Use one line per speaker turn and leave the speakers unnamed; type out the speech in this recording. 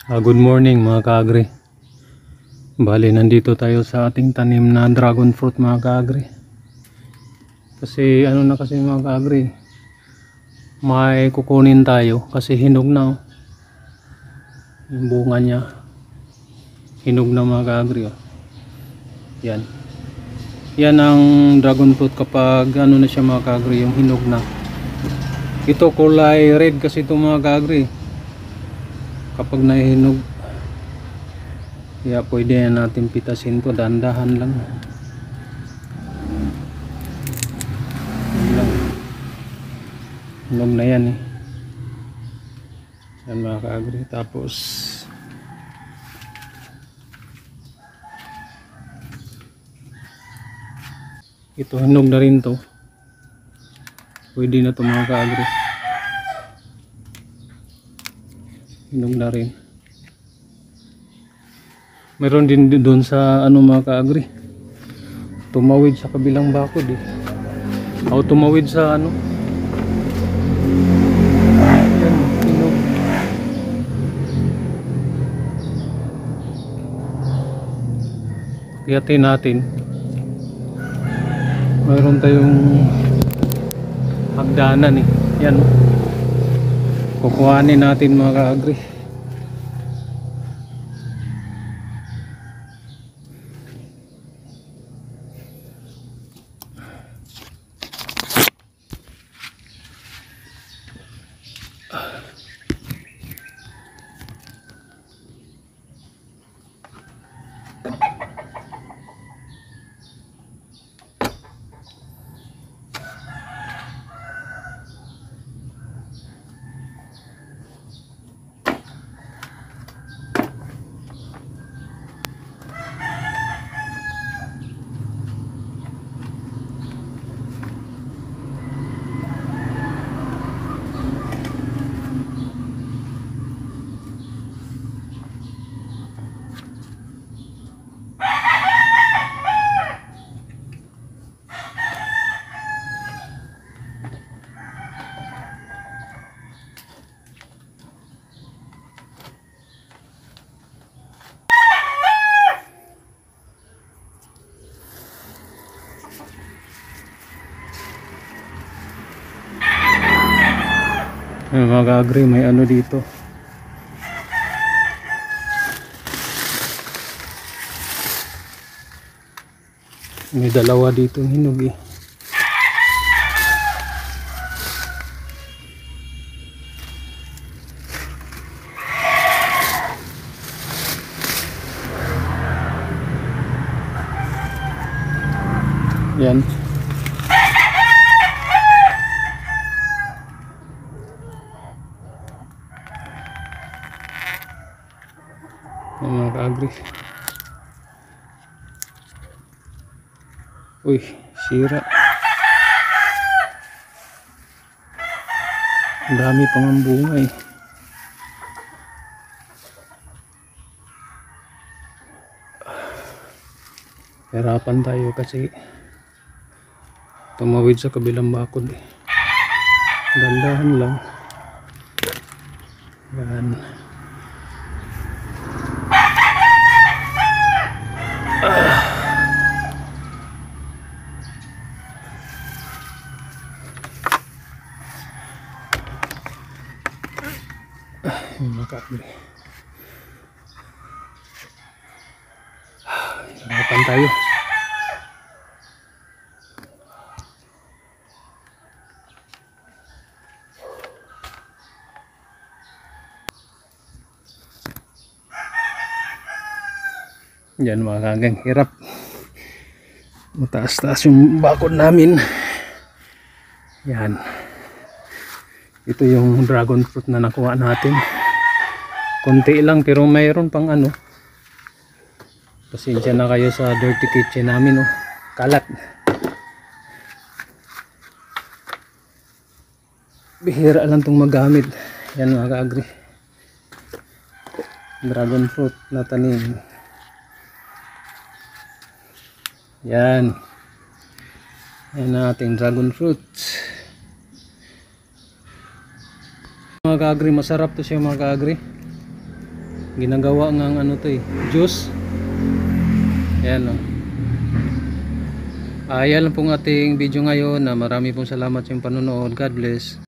Good morning mga kaagri. Bali, nandito tayo sa ating tanim na dragon fruit mga kaagri. Kasi ano na kasi mga kaagri, may kukunin tayo kasi hinog na oh. Yung bunga niya hinog na mga kaagri oh. Yan ang dragon fruit kapag ano na siya mga kaagri, yung hinog na. Ito kulay red kasi ito mga kaagri kapag nahinog. Kaya pwede na natin pitasin to, dahan-dahan lang. Hinog na yan eh. Yan mga kaagri. Tapos ito hinog na rin to. Pwede na to mga kaagri. Hinog na rin. Meron din doon sa ano mga kaagri, tumawid sa kabilang bakod eh. O tumawid sa ano. Yan, hinog. Kiyatin natin. Mayroon tayong hagdanan eh. Yan. Kukuhanin natin mga kaagri. Mga kaagri, may ano dito. May dalawa dito hinog eh. Yan. Mga kaagri. Uy, sira. Ang dami pang ang bunga eh. Hirapan tayo kasi tumawid sa kabilang bakod eh. Dandahan lang. Yan. Mga kaagri. Hirapan tayo. Yan mga kagang, hirap. Mataas-taas yung bakod namin. Yan. Ito yung dragon fruit na nakuha natin. Konti lang pero mayroon pang ano. Pasensya na kayo sa dirty kitchen namin oh. Kalat. Bihira lang itong magamit. Yan mga kaagri. Dragon fruit na tanim. Yan. Yan ang ating dragon fruit. Mga kaagri, masarap to siya mga kaagri. Ginagawa ng ano to eh, juice. Ayan o. Ayan lang pong ating video ngayon. Marami pong salamat sa panonood. God bless.